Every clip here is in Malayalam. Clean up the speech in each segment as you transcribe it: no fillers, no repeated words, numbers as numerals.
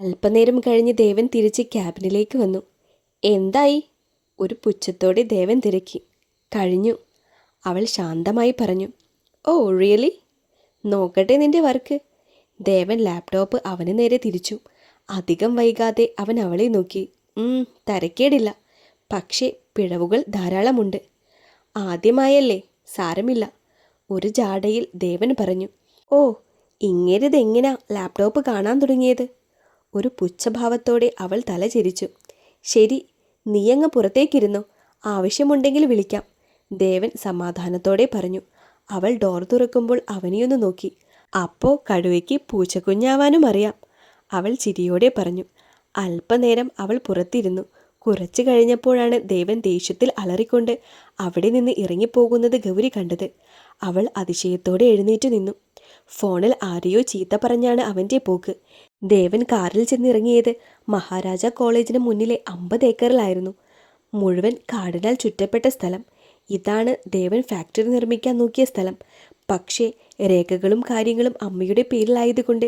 അല്പനേരം കഴിഞ്ഞ് ദേവൻ തിരിച്ച് ക്യാബിനിലേക്ക് വന്നു. എന്തായി? ഒരു പുച്ഛത്തോടെ ദേവൻ തിരക്കി. കഴിഞ്ഞു, അവൾ ശാന്തമായി പറഞ്ഞു. Oh really? നോക്കട്ടെ നിന്റെ വർക്ക്. ദേവൻ ലാപ്ടോപ്പ് അവന് നേരെ തിരിച്ചു. അധികം വൈകാതെ അവൻ അവളെ നോക്കി. തരക്കേടില്ല, പക്ഷേ പിഴവുകൾ ധാരാളമുണ്ട്. ആദ്യമായല്ലേ, സാരമില്ല, ഒരു ജാടയിൽ ദേവൻ പറഞ്ഞു. ഓ, ഇങ്ങേരിതെങ്ങനാ ലാപ്ടോപ്പ് കാണാൻ തുടങ്ങിയത്? ഒരു പുച്ഛഭാവത്തോടെ അവൾ തല ചിരിച്ചു. ശരി, നീയങ്ങ് പുറത്തേക്കിരുന്നോ, ആവശ്യമുണ്ടെങ്കിൽ വിളിക്കാം, ദേവൻ സമാധാനത്തോടെ പറഞ്ഞു. അവൾ ഡോർ തുറക്കുമ്പോൾ അവനെയൊന്ന് നോക്കി. അപ്പോൾ കടുവയ്ക്ക് പൂച്ചക്കുഞ്ഞാവാനും അറിയാം, അവൾ ചിരിയോടെ പറഞ്ഞു. അല്പനേരം അവൾ പുറത്തിരുന്നു. കുറച്ചു കഴിഞ്ഞപ്പോഴാണ് ദേവൻ ദേഷ്യത്തിൽ അലറിക്കൊണ്ട് അവിടെ നിന്ന് ഇറങ്ങിപ്പോകുന്നത് ഗൗരി കണ്ടത്. അവൾ അതിശയത്തോടെ എഴുന്നേറ്റ് നിന്നു. ഫോണിൽ ആരെയോ ചീത്ത പറഞ്ഞാണ് അവൻ്റെ പോക്ക്. ദേവൻ കാറിൽ ചെന്നിറങ്ങിയത് മഹാരാജ കോളേജിന് മുന്നിലെ 50 ഏക്കറിലായിരുന്നു. മുഴുവൻ കാടിനാൽ ചുറ്റപ്പെട്ട സ്ഥലം. ഇതാണ് ദേവൻ ഫാക്ടറി നിർമ്മിക്കാൻ നോക്കിയ സ്ഥലം. പക്ഷേ രേഖകളും കാര്യങ്ങളും അമ്മയുടെ പേരിലായതുകൊണ്ട്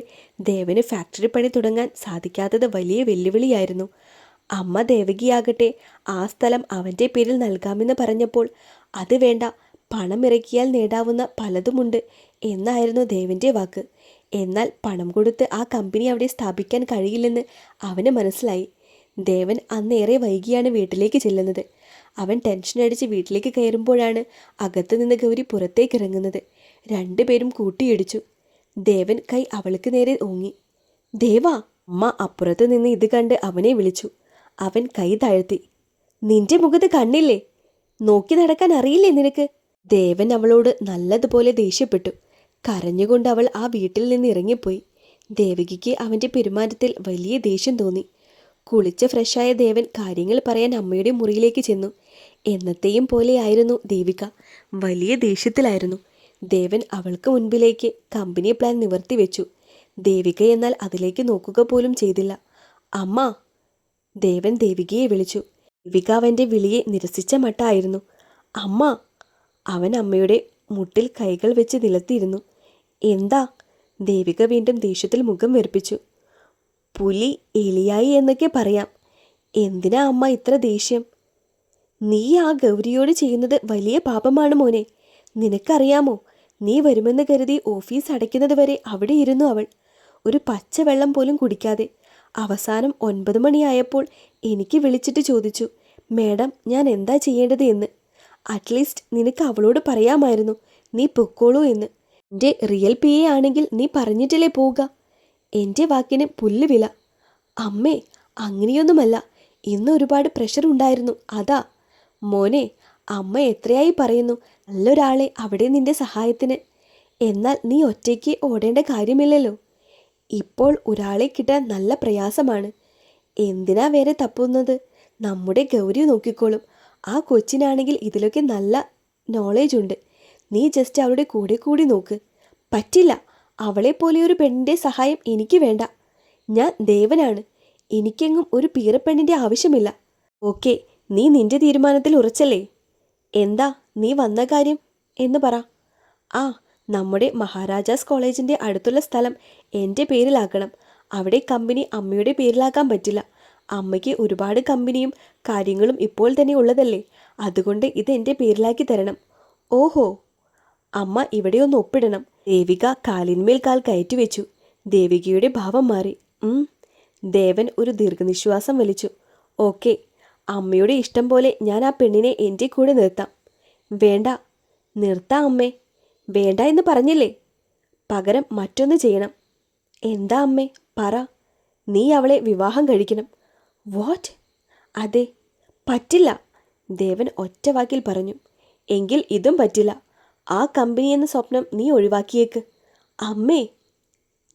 ദേവന് ഫാക്ടറി പണി തുടങ്ങാൻ സാധിക്കാത്തത് വലിയ വെല്ലുവിളിയായിരുന്നു. അമ്മ ദേവകിയാകട്ടെ ആ സ്ഥലം അവൻ്റെ പേരിൽ നൽകാമെന്ന് പറഞ്ഞപ്പോൾ അത് വേണ്ട, പണം ഇറക്കിയാൽ നേടാവുന്ന പലതുമുണ്ട് എന്നായിരുന്നു ദേവൻ്റെ വാക്ക്. എന്നാൽ പണം കൊടുത്ത് ആ കമ്പനി അവിടെ സ്ഥാപിക്കാൻ കഴിയില്ലെന്ന് അവന് മനസ്സിലായി. ദേവൻ അന്നേറെ വൈകിയാണ് വീട്ടിലേക്ക് ചെല്ലുന്നത്. അവൻ ടെൻഷനടിച്ച് വീട്ടിലേക്ക് കയറുമ്പോഴാണ് അകത്തു നിന്ന് ഗൗരി പുറത്തേക്ക് ഇറങ്ങുന്നത്. രണ്ടുപേരും കൂട്ടിയിടിച്ചു. ദേവൻ കൈ അവൾക്ക് നേരെ ഓങ്ങി. ദേവാ! അമ്മ അപ്പുറത്ത് നിന്ന് ഇത് കണ്ട് അവനെ വിളിച്ചു. അവൻ കൈ താഴ്ത്തി. നിന്റെ മുഖത്ത് കണ്ണില്ലേ? നോക്കി നടക്കാൻ അറിയില്ലേ നിനക്ക്? ദേവൻ അവളോട് നല്ലതുപോലെ ദേഷ്യപ്പെട്ടു. കരഞ്ഞുകൊണ്ട് അവൾ ആ വീട്ടിൽ നിന്ന് ഇറങ്ങിപ്പോയി. ദേവകിക്ക് അവൻ്റെ പെരുമാറ്റത്തിൽ വലിയ ദേഷ്യം തോന്നി. കുളിച്ച് ഫ്രഷായ ദേവൻ കാര്യങ്ങൾ പറയാൻ അമ്മയുടെ മുറിയിലേക്ക് ചെന്നു. എന്നത്തെയും പോലെയായിരുന്നു ദേവിക. വലിയ ദേഷ്യത്തിലായിരുന്നു. ദേവൻ അവൾക്ക് മുൻപിലേക്ക് കമ്പനി പ്ലാൻ നിവർത്തി വെച്ചു. ദേവിക എന്നാൽ അതിലേക്ക് നോക്കുക പോലും ചെയ്തില്ല. അമ്മ! ദേവൻ ദേവികയെ വിളിച്ചു. ദേവിക അവൻ്റെ വിളിയെ നിരസിച്ച മട്ടായിരുന്നു. അമ്മ! അവൻ അമ്മയുടെ മുട്ടിൽ കൈകൾ വെച്ച് നിലത്തിയിരുന്നു. എന്താ? ദേവിക വീണ്ടും ദേഷ്യത്തിൽ മുഖം വെറുപ്പിച്ചു. പുലി എലിയായി എന്നൊക്കെ പറയാം. എന്തിനാ അമ്മ ഇത്ര ദേഷ്യം? നീ ആ ഗൗരിയോട് ചെയ്യുന്നത് വലിയ പാപമാണ് മോനെ. നിനക്കറിയാമോ, നീ വരുമെന്ന് കരുതി ഓഫീസ് അടയ്ക്കുന്നത് വരെ അവിടെ ഇരുന്നു അവൾ, ഒരു പച്ചവെള്ളം പോലും കുടിക്കാതെ. അവസാനം 9 മണിയായപ്പോൾ എനിക്ക് വിളിച്ചിട്ട് ചോദിച്ചു, മേഡം ഞാൻ എന്താ ചെയ്യേണ്ടത് എന്ന്. അറ്റ്ലീസ്റ്റ് നിനക്ക് അവളോട് പറയാമായിരുന്നു, നീ പൊക്കോളൂ എന്ന്. എൻ്റെ റിയൽ പി എ ആണെങ്കിൽ നീ പറഞ്ഞിട്ടല്ലേ പോവുക. എൻ്റെ വാക്കിന് പുല്ലുവില. അമ്മേ, അങ്ങനെയൊന്നുമല്ല, ഇന്ന് ഒരുപാട് പ്രഷർ ഉണ്ടായിരുന്നു, അതാ. മോനെ, അമ്മ എത്രയായി പറയുന്നു നല്ലൊരാളെ അവിടെ നിന്റെ സഹായത്തിന്. എന്നാൽ നീ ഒറ്റയ്ക്ക് ഓടേണ്ട കാര്യമില്ലല്ലോ. ഇപ്പോൾ ഒരാളെ കിട്ടാൻ നല്ല പ്രയാസമാണ്. എന്തിനാ വേറെ തപ്പുന്നത്? നമ്മുടെ ഗൗരി നോക്കിക്കോളും. ആ കൊച്ചിനാണെങ്കിൽ ഇതിലൊക്കെ നല്ല നോളേജ് ഉണ്ട്. നീ ജസ്റ്റ് അവളുടെ കൂടെ കൂടി നോക്ക്. പറ്റില്ല, അവളെപ്പോലെയൊരു പെണ്ണിൻ്റെ സഹായം എനിക്ക് വേണ്ട. ഞാൻ ദേവനാണ്. എനിക്കെങ്ങും ഒരു പീറപ്പെണ്ണിൻ്റെ ആവശ്യമില്ല. ഓക്കെ, നീ നിന്റെ തീരുമാനത്തിൽ ഉറച്ചല്ലേ? എന്താ നീ വന്ന കാര്യം എന്ന് പറ. ആ, നമ്മുടെ മഹാരാജാസ് കോളേജിൻ്റെ അടുത്തുള്ള സ്ഥലം എൻ്റെ പേരിലാക്കണം. അവിടെ കമ്പനി അമ്മയുടെ പേരിലാക്കാൻ പറ്റില്ല. അമ്മയ്ക്ക് ഒരുപാട് കമ്പനിയും കാര്യങ്ങളും ഇപ്പോൾ തന്നെ ഉള്ളതല്ലേ. അതുകൊണ്ട് ഇത് എൻ്റെ പേരിലാക്കി തരണം. ഓഹോ, അമ്മ ഇവിടെ ഒന്ന് ഒപ്പിടണം. ദേവിക കാലിന്മേൽ കാൽ കയറ്റിവെച്ചു. ദേവികയുടെ ഭാവം മാറി. ദേവൻ ഒരു ദീർഘനിശ്വാസം വലിച്ചു. ഓക്കെ, അമ്മയുടെ ഇഷ്ടം പോലെ ഞാൻ ആ പെണ്ണിനെ എൻ്റെ കൂടെ നിർത്താം. വേണ്ട. നിർത്താം അമ്മേ. വേണ്ട എന്ന് പറഞ്ഞില്ലേ? പകരം മറ്റൊന്ന് ചെയ്യണം. എന്താ അമ്മേ, പറ. നീ അവളെ വിവാഹം കഴിക്കണം. വാട്ട്? അതെ. പറ്റില്ല, ദേവൻ ഒറ്റ വാക്കിൽ പറഞ്ഞു. എങ്കിൽ ഇതും പറ്റില്ല. ആ കമ്പനി എന്ന സ്വപ്നം നീ ഒഴിവാക്കിയേക്ക്. അമ്മേ,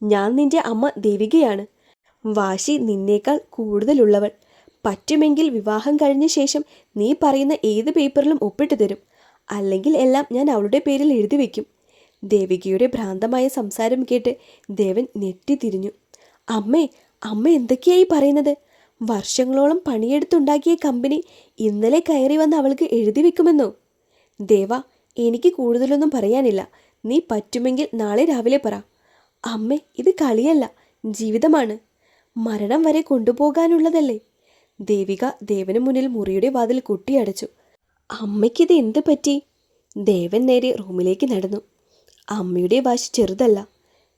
ഞാൻ നിന്റെ അമ്മ ദേവികയാണ്. വാശി നിന്നേക്കാൾ കൂടുതലുള്ളവൾ. പറ്റുമെങ്കിൽ വിവാഹം കഴിഞ്ഞ ശേഷം നീ പറയുന്ന ഏത് പേപ്പറിലും ഒപ്പിട്ട് തരും. അല്ലെങ്കിൽ എല്ലാം ഞാൻ അവളുടെ പേരിൽ എഴുതി വയ്ക്കും. ദേവികയുടെ ഭ്രാന്തമായ സംസാരം കേട്ട് ദേവൻ ഞെട്ടിത്തിരിഞ്ഞു. അമ്മേ, അമ്മ എന്തൊക്കെയായി പറയുന്നത്? വർഷങ്ങളോളം പണിയെടുത്തുണ്ടാക്കിയ കമ്പനി ഇന്നലെ കയറി വന്ന് അവൾക്ക് എഴുതി വെക്കുമെന്നോ? ദേവ, എനിക്ക് കൂടുതലൊന്നും പറയാനില്ല. നീ പറ്റുമെങ്കിൽ നാളെ രാവിലെ പറ. അമ്മേ, ഇത് കളിയല്ല, ജീവിതമാണ്. മരണം വരെ കൊണ്ടുപോകാനുള്ളതല്ലേ? ദേവിക ദേവന് മുന്നിൽ മുറിയുടെ വാതിൽ കൊട്ടിയടച്ചു. അമ്മയ്ക്കിത് എന്ത് പറ്റി? ദേവൻ നേരെ റൂമിലേക്ക് നടന്നു. അമ്മയുടെ വാശി ചെറുതല്ല.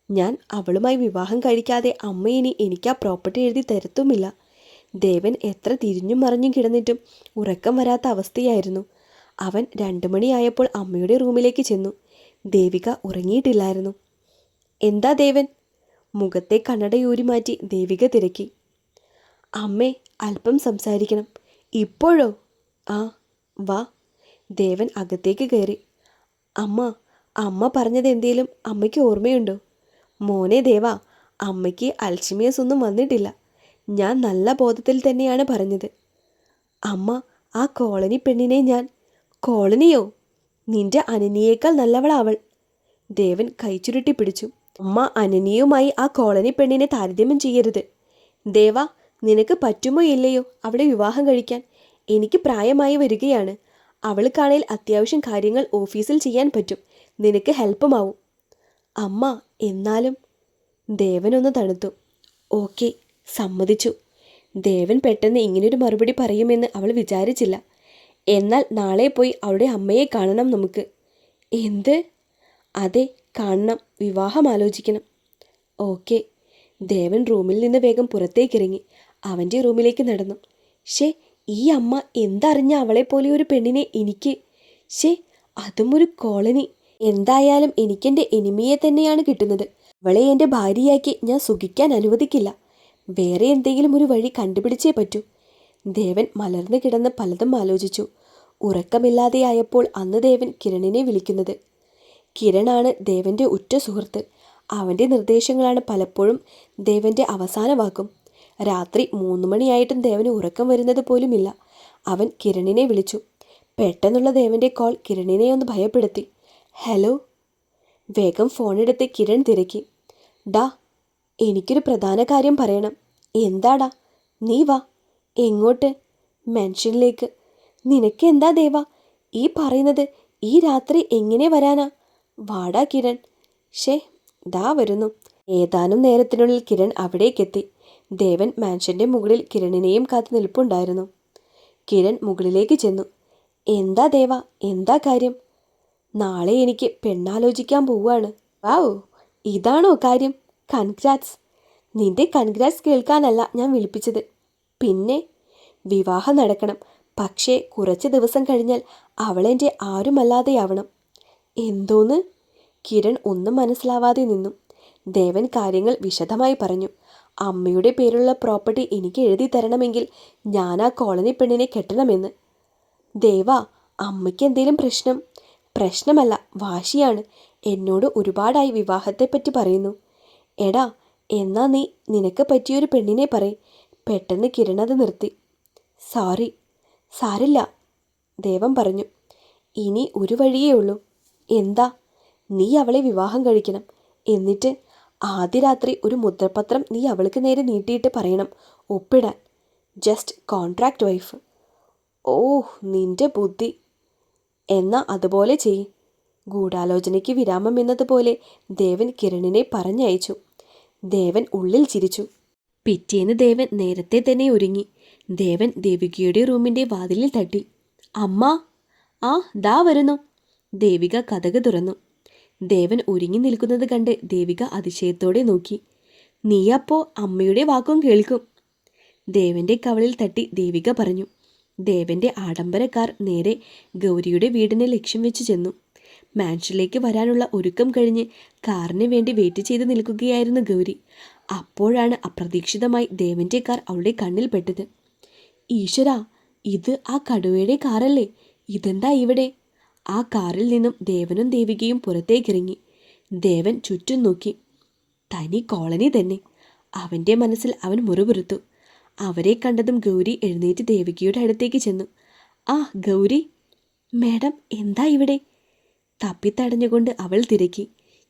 ഞാൻ അവളുമായി വിവാഹം കഴിക്കാതെ അമ്മ ഇനി എനിക്ക് ആ പ്രോപ്പർട്ടി എഴുതി തരത്തുമില്ല. ദേവൻ എത്ര തിരിഞ്ഞും മറിഞ്ഞും കിടന്നിട്ടും ഉറക്കം വരാത്ത അവസ്ഥയായിരുന്നു. അവൻ 2 മണിയായപ്പോൾ അമ്മയുടെ റൂമിലേക്ക് ചെന്നു. ദേവിക ഉറങ്ങിയിട്ടില്ലായിരുന്നു. എന്താ ദേവൻ? മുഖത്തെ കണ്ണടയൂരി മാറ്റി ദേവിക തിരക്കി. അമ്മേ, അല്പം സംസാരിക്കണം. ഇപ്പോഴോ? ആ, വാ. ദേവൻ അകത്തേക്ക് കയറി. അമ്മ പറഞ്ഞത് എന്തേലും അമ്മയ്ക്ക് ഓർമ്മയുണ്ടോ? മോനെ ദേവാ, അമ്മയ്ക്ക് അൽഷിമേഴ്സ് ഒന്നും വന്നിട്ടില്ല. ഞാൻ നല്ല ബോധത്തിൽ തന്നെയാണ് പറഞ്ഞത്. അമ്മ, ആ കോളനി പെണ്ണിനെ ഞാൻ... കോളനിയോ? നിന്റെ അനനിയേക്കാൾ നല്ലവളാ അവൾ. ദേവൻ കൈച്ചുരുട്ടി പിടിച്ചു. അമ്മ അനനിയുമായി ആ കോളനി പെണ്ണിനെ താരതമ്യം ചെയ്യരുത്. ദേവാ, നിനക്ക് പറ്റുമോ ഇല്ലയോ അവളെ വിവാഹം കഴിക്കാൻ? എനിക്ക് പ്രായമായി വരികയാണ്. അവൾക്കാണേൽ അത്യാവശ്യം കാര്യങ്ങൾ ഓഫീസിൽ ചെയ്യാൻ പറ്റും. നിനക്ക് ഹെൽപ്പുമാവും. അമ്മ, എന്നാലും... ദേവനൊന്ന് തണുത്തു. ഓക്കെ, സമ്മതിച്ചു. ദേവൻ പെട്ടെന്ന് ഇങ്ങനൊരു മറുപടി പറയുമെന്ന് അവൾ വിചാരിച്ചില്ല. എന്നാൽ നാളെ പോയി അവളുടെ അമ്മയെ കാണണം നമുക്ക്. എന്ത്? അതെ, കാണണം. വിവാഹം ആലോചിക്കണം. ഓക്കെ. ദേവൻ റൂമിൽ നിന്ന് വേഗം പുറത്തേക്കിറങ്ങി അവൻ്റെ റൂമിലേക്ക് നടന്നു. ഷേ, ഈ അമ്മ എന്തറിഞ്ഞ അവളെപ്പോലെ ഒരു പെണ്ണിനെ എനിക്ക്... ഷേ, അതും ഒരു കോളനി. എന്തായാലും എനിക്കെൻ്റെ എനിമിയെ തന്നെയാണ് കിട്ടുന്നത്. അവളെ എൻ്റെ ഭാര്യയാക്കി ഞാൻ സുഖിക്കാൻ അനുവദിക്കില്ല. വേറെ എന്തെങ്കിലും ഒരു വഴി കണ്ടുപിടിച്ചേ പറ്റൂ. ദേവൻ മലർന്നു കിടന്ന് പലതും ആലോചിച്ചു. ഉറക്കമില്ലാതെയായപ്പോൾ അന്ന് ദേവൻ കിരണിനെ വിളിക്കുന്നത്. കിരണാണ് ദേവൻ്റെ ഉറ്റ സുഹൃത്ത്. അവൻ്റെ നിർദ്ദേശങ്ങളാണ് പലപ്പോഴും ദേവൻ്റെ അവസാന വാക്കും. രാത്രി 3 മണിയായിട്ടും ദേവന് ഉറക്കം വരുന്നത് പോലുമില്ല. അവൻ കിരണിനെ വിളിച്ചു. പെട്ടെന്നുള്ള ദേവൻ്റെ കോൾ കിരണിനെ ഒന്ന് ഭയപ്പെടുത്തി. ഹലോ. വേഗം ഫോണെടുത്ത് കിരൺ തിരക്കി. ഡാ, എനിക്കൊരു പ്രധാന കാര്യം പറയണം. എന്താടാ? നീ വാ. എങ്ങോട്ട്? മെൻഷനിലേക്ക്. നിനക്ക് എന്താ ദേവാ ഈ പറയുന്നത്? ഈ രാത്രി എങ്ങനെ വരാനാ? വാടാ കിരൺ. ഷേ, ദാ വരുന്നു. ഏതാനും നേരത്തിനുള്ളിൽ കിരൺ അവിടേക്കെത്തി. ദേവൻ മാൻഷൻ്റെ മുകളിൽ കിരണിനെയും കാത്തു നിൽപ്പുണ്ടായിരുന്നു. കിരൺ മുകളിലേക്ക് ചെന്നു. എന്താ ദേവാ, എന്താ കാര്യം? നാളെ എനിക്ക് പെണ്ണാലോചിക്കാൻ പോവാണ്. വാവ്, ഇതാണോ കാര്യം? കൺഗ്രാറ്റ്സ്. നിന്റെ കൺഗ്രാറ്റ്സ് കേൾക്കാനല്ല ഞാൻ വിളിപ്പിച്ചത്. പിന്നെ വിവാഹം നടക്കണം. പക്ഷേ കുറച്ച് ദിവസം കഴിഞ്ഞാൽ അവളെൻ്റെ ആരുമല്ലാതെയാവണം. എന്തോന്ന്? കിരൺ ഒന്നും മനസ്സിലാവാതെ നിന്നു. ദേവൻ കാര്യങ്ങൾ വിശദമായി പറഞ്ഞു. അമ്മയുടെ പേരുള്ള പ്രോപ്പർട്ടി എനിക്ക് എഴുതി തരണമെങ്കിൽ ഞാൻ ആ കോളനി പെണ്ണിനെ കെട്ടണമെന്ന്. ദേവാ, അമ്മയ്ക്ക് എന്തേലും പ്രശ്നം? പ്രശ്നമല്ല, വാശിയാണ്. എന്നോട് ഒരുപാടായി വിവാഹത്തെപ്പറ്റി പറയുന്നു. എടാ, എന്നാ നീ നിനക്ക് പറ്റിയൊരു പെണ്ണിനെ പറയ്. പെട്ടെന്ന് കിരൺ അത് നിർത്തി. സോറി. സാരില്ല, ദേവൻ പറഞ്ഞു. ഇനി ഒരു വഴിയേ ഉള്ളൂ. എന്താ? നീ അവളെ വിവാഹം കഴിക്കണം. എന്നിട്ട് ആദ്യ രാത്രി ഒരു മുദ്രപത്രം നീ അവൾക്ക് നേരെ നീട്ടിയിട്ട് പറയണം ഒപ്പിടാൻ. Just contract wife. ഓഹ്, നിന്റെ ബുദ്ധി. എന്നാ അതുപോലെ ചെയ്യ്. ഗൂഢാലോചനയ്ക്ക് വിരാമം എന്നതുപോലെ ദേവൻ കിരണിനെ പറഞ്ഞയച്ചു. ദേവൻ ഉള്ളിൽ ചിരിച്ചു. പിറ്റേന്ന് ദേവൻ നേരത്തെ തന്നെ ഒരുങ്ങി. ദേവൻ ദേവികയുടെ റൂമിൻ്റെ വാതിലിൽ തട്ടി. അമ്മ. ആ, ദാ വരുന്നു. ദേവിക കതക് തുറന്നു. ദേവൻ ഒരുങ്ങി നിൽക്കുന്നത് കണ്ട് ദേവിക അതിശയത്തോടെ നോക്കി. നീയപ്പോ അമ്മയുടെ വാക്കും കേൾക്കും. ദേവൻ്റെ കവളിൽ തട്ടി ദേവിക പറഞ്ഞു. ദേവൻ്റെ ആഡംബര കാർ നേരെ ഗൗരിയുടെ വീടിനെ ലക്ഷ്യം വെച്ച് ചെന്നു. മാൻഷനിലേക്ക് വരാനുള്ള ഒരുക്കം കഴിഞ്ഞ് കാറിന് വേണ്ടി വെയിറ്റ് ചെയ്ത് നിൽക്കുകയായിരുന്നു ഗൗരി. അപ്പോഴാണ് അപ്രതീക്ഷിതമായി ദേവൻ്റെ കാർ അവളുടെ കണ്ണിൽ പെട്ടത്. ഈശ്വരാ, ഇത് ആ കടുവയുടെ കാറല്ലേ? ഇതെന്താ ഇവിടെ? ആ കാറിൽ നിന്നും ദേവനും ദേവികയും പുറത്തേക്കിറങ്ങി. ദേവൻ ചുറ്റും നോക്കി. തനി കോളനി തന്നെ. അവൻ്റെ മനസ്സിൽ അവൻ മുറുപുറുത്തു. അവരെ കണ്ടതും ഗൗരി എഴുന്നേറ്റ് ദേവികയുടെ അടുത്തേക്ക് ചെന്നു. ആ ഗൗരി. മേഡം, എന്താ ഇവിടെ? തപ്പിത്തടഞ്ഞുകൊണ്ട് അവൾ തിരക്കി.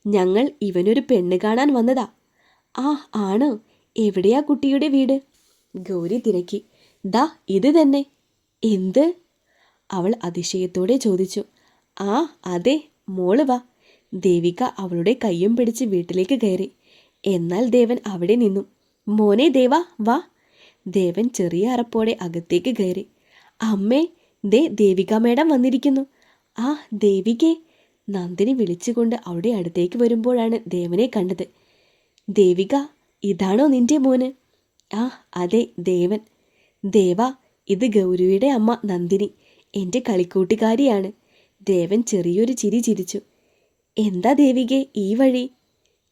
ഞങ്ങൾ ഇവനൊരു പെണ്ണ് കാണാൻ വന്നതാ. ആ, ആണോ? എവിടെയാ കുട്ടിയുടെ വീട്? ഗൗരി തിരക്കി. ദാ ഇത് തന്നെ. എന്ത്? അവൾ അതിശയത്തോടെ ചോദിച്ചു. ആ, അതെ, മോള് വാ. ദേവിക അവളുടെ കയ്യും പിടിച്ച് വീട്ടിലേക്ക് കയറി. എന്നാൽ ദേവൻ അവിടെ നിന്നു. മോനെ ദേവാ വാ. ദേവൻ ചെറിയ അറപ്പോടെ അകത്തേക്ക് കയറി. അമ്മേ, ദേ ദേവിക മേഡം വന്നിരിക്കുന്നു. ആ ദേവികേ. നന്ദിനി വിളിച്ചുകൊണ്ട് അവിടെ അടുത്തേക്ക് വരുമ്പോഴാണ് ദേവനെ കണ്ടത്. ദേവിക, ഇതാണോ നിന്റെ മോന്? ആ അതെ, ദേവൻ. ദേവാ, ഇത് ഗൗരിയുടെ അമ്മ നന്ദിനി, എൻ്റെ കളിക്കൂട്ടുകാരിയാണ്. ദേവൻ ചെറിയൊരു ചിരി ചിരിച്ചു. എന്താ ദേവികെ ഈ വഴി?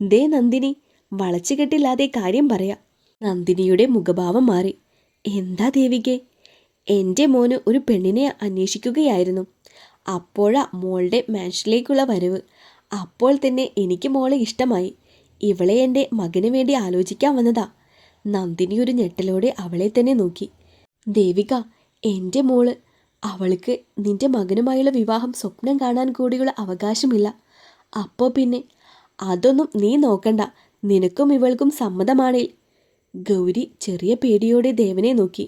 ദേ നന്ദിനി, വളച്ചുകെട്ടില്ലാതെ കാര്യം പറയാം. നന്ദിനിയുടെ മുഖഭാവം മാറി. എന്താ ദേവികെ? എൻ്റെ മോന് ഒരു പെണ്ണിനെ അന്വേഷിക്കുകയായിരുന്നു. അപ്പോഴാ മോളുടെ മാൻഷനിലേക്കുള്ള വരവ്. അപ്പോൾ തന്നെ എനിക്ക് മോളെ ഇഷ്ടമായി. ഇവളെ എൻ്റെ മകന് വേണ്ടി ആലോചിക്കാൻ വന്നതാ. നന്ദിനി ഒരു ഞെട്ടലോടെ അവളെ തന്നെ നോക്കി. ദേവിക, എൻ്റെ മോള്, അവൾക്ക് നിന്റെ മകനുമായുള്ള വിവാഹം സ്വപ്നം കാണാൻ കൂടിയുള്ള അവകാശമില്ല. അപ്പോൾ പിന്നെ അതൊന്നും നീ നോക്കണ്ട, നിനക്കും ഇവൾക്കും സമ്മതമാണേൽ. ഗൗരി ചെറിയ പേടിയോടെ ദേവനെ നോക്കി.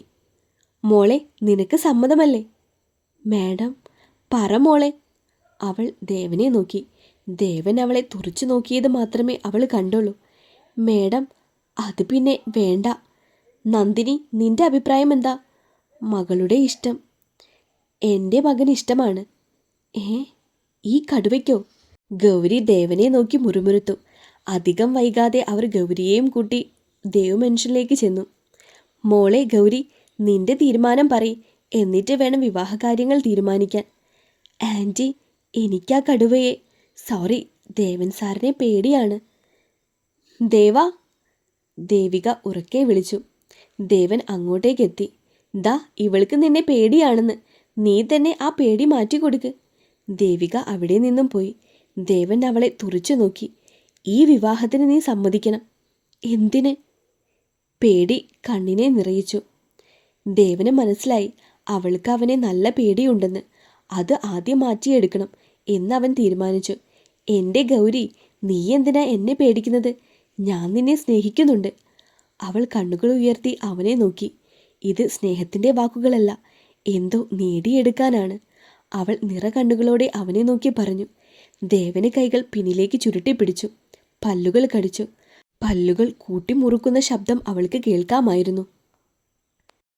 മോളെ, നിനക്ക് സമ്മതമല്ലേ? മാഡം, പറ മോളെ. അവൾ ദേവനെ നോക്കി. ദേവൻ അവളെ തുറച്ചു നോക്കിയത് മാത്രമേ അവൾ കണ്ടുള്ളൂ. മാഡം, അത് പിന്നെ വേണ്ട. നന്ദിനി, നിന്റെ അഭിപ്രായം എന്താ? മകളുടെ ഇഷ്ടം. എൻ്റെ മകന് ഇഷ്ടമാണ്. ഈ കടുവയ്ക്കോ? ഗൗരി ദേവനെ നോക്കി മുറുമുറുത്തു. അധികം വൈകാതെ അവർ ഗൗരിയെയും കൂട്ടി ദേവമനുഷ്യനിലേക്ക് ചെന്നു. മോളെ ഗൗരി, നിന്റെ തീരുമാനം പറയ്, എന്നിട്ട് വേണം വിവാഹകാര്യങ്ങൾ തീരുമാനിക്കാൻ. ആൻറ്റി, എനിക്കാ കടുവയെ, സോറി, ദേവൻ സാറിനെ പേടിയാണ്. ദേവാ. ദേവിക ഉറക്കെ വിളിച്ചു. ദേവൻ അങ്ങോട്ടേക്കെത്തി. ദാ, ഇവൾക്ക് നിന്നെ പേടിയാണെന്ന്. നീ തന്നെ ആ പേടി മാറ്റിക്കൊടുക്ക്. ദേവിക അവിടെ നിന്നും പോയി. ദേവൻ അവളെ തുറിച്ചു നോക്കി. ഈ വിവാഹത്തിന് നീ സമ്മതിക്കണം. എന്തിന്? പേടി കണ്ണിനെ നിറയിച്ചു. ദേവന് മനസ്സിലായി അവൾക്ക് അവനെ നല്ല പേടിയുണ്ടെന്ന്. അത് ആദ്യം മാറ്റിയെടുക്കണം എന്നവൻ തീരുമാനിച്ചു. എൻ്റെ ഗൗരി, നീ എന്തിനാ എന്നെ പേടിക്കുന്നത്? ഞാൻ നിന്നെ സ്നേഹിക്കുന്നുണ്ട്. അവൾ കണ്ണുകൾ ഉയർത്തി അവനെ നോക്കി. ഇത് സ്നേഹത്തിൻ്റെ വാക്കുകളല്ല, എന്തോ നേടിയെടുക്കാനാണ്. അവൾ നിറകണ്ണുകളോടെ അവനെ നോക്കി പറഞ്ഞു. ദേവന് കൈകൾ പിന്നിലേക്ക് ചുരുട്ടിപ്പിടിച്ചു. പല്ലുകൾ കടിച്ചു. പല്ലുകൾ കൂട്ടിമുറുക്കുന്ന ശബ്ദം അവൾക്ക് കേൾക്കാമായിരുന്നു.